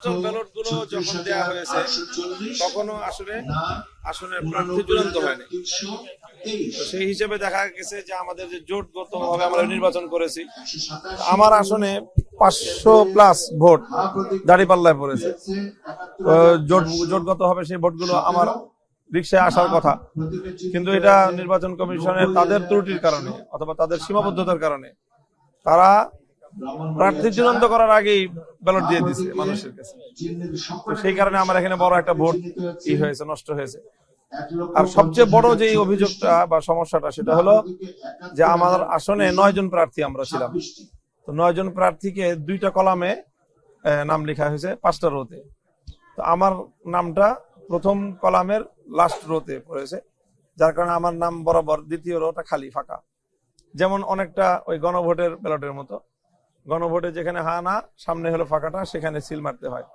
Ballot গুলো যখন দেয়া হয়েছে তখনও আসলে আসনের প্রার্থী চূড়ান্ত হয়নি। তো সেই হিসেবে দেখা গেছে যে আমাদের যে জোটগত ভাবে আমরা নির্বাচন করেছি, আমার আসনে 500+ ভোট দাঁড়িপাল্লায় পড়েছে। জোটগত হবে সেই ভোটগুলো আমার রিক্সায় আসার কথা, কিন্তু এটা নির্বাচন কমিশনের তাদের ত্রুটির কারণে অথবা তাদের সীমাবদ্ধতার কারণে তারা প্রার্থী চূড়ান্ত করার আগেই ব্যালট দিয়ে দিচ্ছে মানুষের কাছে। তো সেই কারণে আমার এখানে বড় একটা ভোট হয়েছে, নষ্ট হয়েছে। আর সবচেয়ে বড় যে অভিযোগটা বা সমস্যাটা সেটা হলো যে আমার আসনে 9 জন প্রার্থী আমরা ছিলাম। তো 9 জন প্রার্থীকে 2টা কলামে নাম লেখা হয়েছে 5টা রোতে। তো আমার নামটা প্রথম কলামের লাস্ট রোতে পড়েছে, যার কারণে আমার নাম বরাবর দ্বিতীয় রোটা খালি ফাঁকা। যেমন অনেকটা ওই গণভোটের ব্যালটের মতো, গণভোটে যেখানে হা না সামনে হলো ফাঁকাটা, সেখানে সিল মারতে হয়।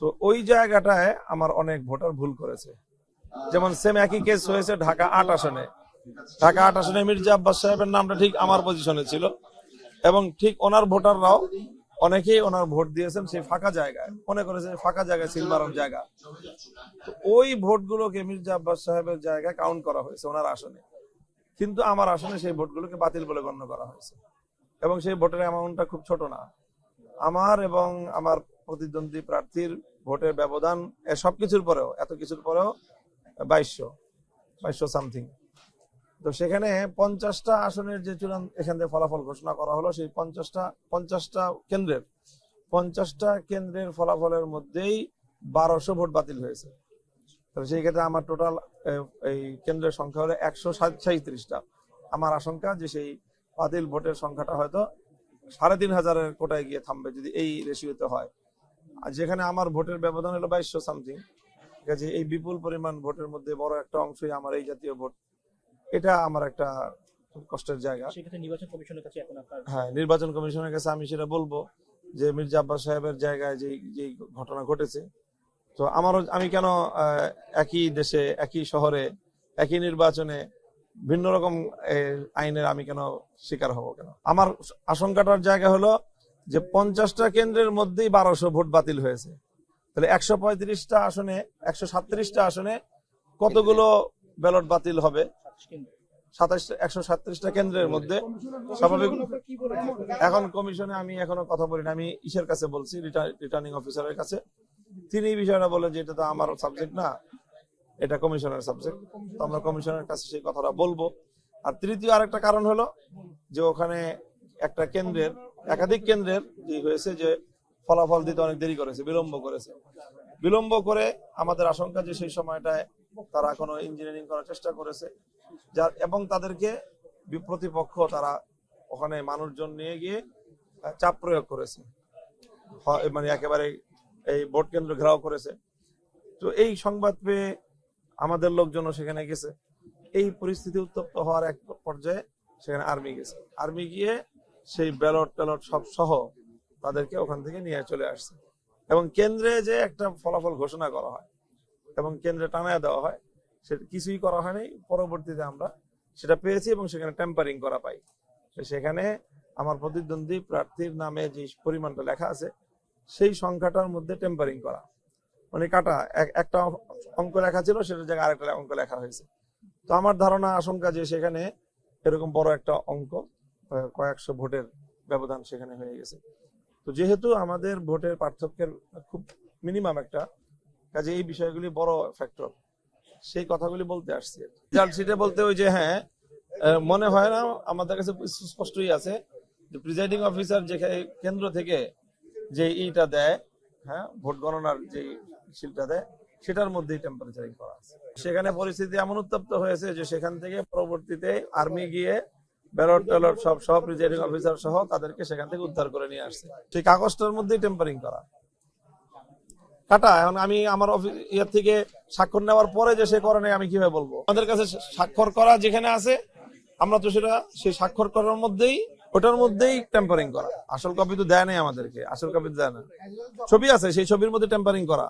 তো ওই জায়গাটায় আমার অনেক ভোটার ভুল করেছে। যেমন সেম একই কেস হয়েছে ঢাকা 8 আসনে। ঢাকা 8 আসনে মির্জা আব্বাস সাহেবের নামটা ঠিক আমার পজিশনে ছিল, এবং ঠিক ওনার ভোটাররাও অনেকেই ওনার ভোট দিয়েছেন সেই ফাঁকা জায়গায়, মনে করেছে ফাঁকা জায়গায় সিল মারার জায়গা। তো ওই ভোটগুলোকে মির্জা আব্বাস সাহেবের জায়গায় কাউন্ট করা হয়েছে ওনার আসনে, কিন্তু আমার আসনে সেই ভোটগুলোকে বাতিল বলে গণ্য করা হয়েছে। এবং সেই ভোটের অ্যামাউন্টটা খুব ছোট না। আমার এবং আমার প্রতিদ্বন্দ্বী প্রার্থীর ভোটের ব্যবধান সবকিছুর পরেও, এত কিছুর পরেও 2200 সামথিং। তো সেখানে 50টা আসনের যে চূড়ান্ত এখান থেকে ফলাফল ঘোষণা করা হলো, সেই 50টা কেন্দ্রের ফলাফলের মধ্যেই 1200 ভোট বাতিল হয়েছে। তো সেই ক্ষেত্রে আমার টোটাল এই কেন্দ্রের সংখ্যা হলো 137টা। আমার আশঙ্কা যে সেই বাতিল ভোটের সংখ্যাটা হয়তো 3500-এর কোটায় গিয়ে থামবে যদি এই রেশিওতে হয়। আর যেখানে আমার ভোটের ব্যবধান হলো 2200 সামথিং, ঠিক আছে, এই বিপুল পরিমাণ ভোটের মধ্যে বড় একটা অংশই আমার এই জাতীয় ভোট। এটা আমার একটা কষ্টের জায়গা। নির্বাচন কমিশনের কাছে এখন আপনার হ্যাঁ, নির্বাচন কমিশনের কাছে আমি সেটা বলবো যে মির্জা আব্বাস সাহেবের জায়গায় যে ঘটনা ঘটেছে, তো আমি কেন একই দেশে একই শহরে একই নির্বাচনে ভিন্ন রকম আইনের আমি কেন শিকার হব কেন? আমার আশঙ্কাটার জায়গা হলো যে 50টা কেন্দ্রের মধ্যেই 1200 ভোট বাতিল হয়েছে। তাহলে 135টা আসনে, 137টা আসনে কতগুলো ব্যালট বাতিল হবে? 137টা কেন্দ্রের মধ্যে স্বাভাবিক। এখন কমিশনে আমি এখনো কথা বলিনি, আমি ইসের কাছে বলছি, রিটার্নিং অফিসারের কাছে। তিনি এই বিষয়টা বলেন যে এটা তো আমার সাবজেক্ট না, এটা কমিশনের সাবজেক্ট। তো আমরা কমিশনের কাছে সেই কথাটা বলবো। আর তৃতীয় আরেকটা কারণ হলো যে ওখানে একটা কেন্দ্রের, একাধিক কেন্দ্রের যে হয়েছে যে ফলাফল দিতে অনেক দেরি করেছে, বিলম্ব করে আমাদের আশঙ্কা যে সেই সময়টায় তারা কোনো ইঞ্জিনিয়ারিং করার চেষ্টা করেছে, যার এবং তাদেরকে প্রতিপক্ষ তারা ওখানে মানুষজন নিয়ে গিয়ে চাপ প্রয়োগ করেছে, মানে একেবারে এই ভোট কেন্দ্র ঘেরাও করেছে। তো এই সংবাদ পেয়ে আমাদের লোকজনও সেখানে গেছে। এই পরিস্থিতি উত্তপ্ত হওয়ার এক পর্যায়ে সেখানে আর্মি গেছে, আর্মি গিয়ে সেই ব্যালট ট্যালট সব সহ তাদেরকে ওখান থেকে নিয়ে চলে আসছে। এবং কেন্দ্রে যে একটা ফলাফল ঘোষণা করা হয় এবং কেন্দ্রে টানায় দেওয়া হয়, সেটা কিছুই করা হয়নি। পরবর্তীতে আমরা সেটা পেয়েছি এবং সেখানে টেম্পারিং করা পাই। সেখানে আমার প্রতিদ্বন্দ্বী প্রার্থীর নামে যে পরিমাণটা লেখা আছে সেই সংখ্যাটার মধ্যে টেম্পারিং করা, মানে কাটা একটা অঙ্ক লেখা ছিল সেটার জায়গায় আরেকটা অঙ্ক লেখা হয়েছে। তো আমার ধারণা আশঙ্কা যে সেখানে এরকম বড় একটা অঙ্ক, কয়েকশো ভোটের ব্যবধান সেখানে হয়ে গেছে। তো যেহেতু আমাদের ভোটের পার্থক্যের খুব মিনিমাম একটা, কাজে এই বিষয়গুলি বড় ফ্যাক্টর, সেই কথাগুলি বলতে আসছি। রেজাল্ট শিটে বলতে ওই যে হ্যাঁ, মনে হয় না, আমাদের কাছে স্পষ্টই আছে যে প্রিজাইডিং অফিসার যে কেন্দ্র থেকে যে ইটা দেয়, হ্যাঁ, ভোট গণনার যে শিলটা দেয়, সেটার মধ্যেই টেম্পারেচারিং করা আছে। সেখানে পরিস্থিতি এমন উত্তপ্ত হয়েছে যে সেখান থেকে পরবর্তীতে আর্মি গিয়ে ব্যালট ট্যালট সব প্রিজাইডিং অফিসার সহ তাদেরকে সেখান থেকে উদ্ধার করে নিয়ে আসছে। সেই কাগজটার মধ্যেই টেম্পারিং করা কাটা। এখন আমি আমার ইয়ের থেকে স্বাক্ষর নেওয়ার পরে যে সে করে নাই আমি কিভাবে বলবো? আমাদের কাছে স্বাক্ষর করা যেখানে আছে আমরা তো সেটা সেই স্বাক্ষর করার মধ্যেই, ওটার মধ্যেই টেম্পারিং করা। আসল কপি তো দেয় নাই আমাদেরকে, আসল কপি দেয় না, ছবি আছে সেই ছবির মধ্যে টেম্পারিং করা।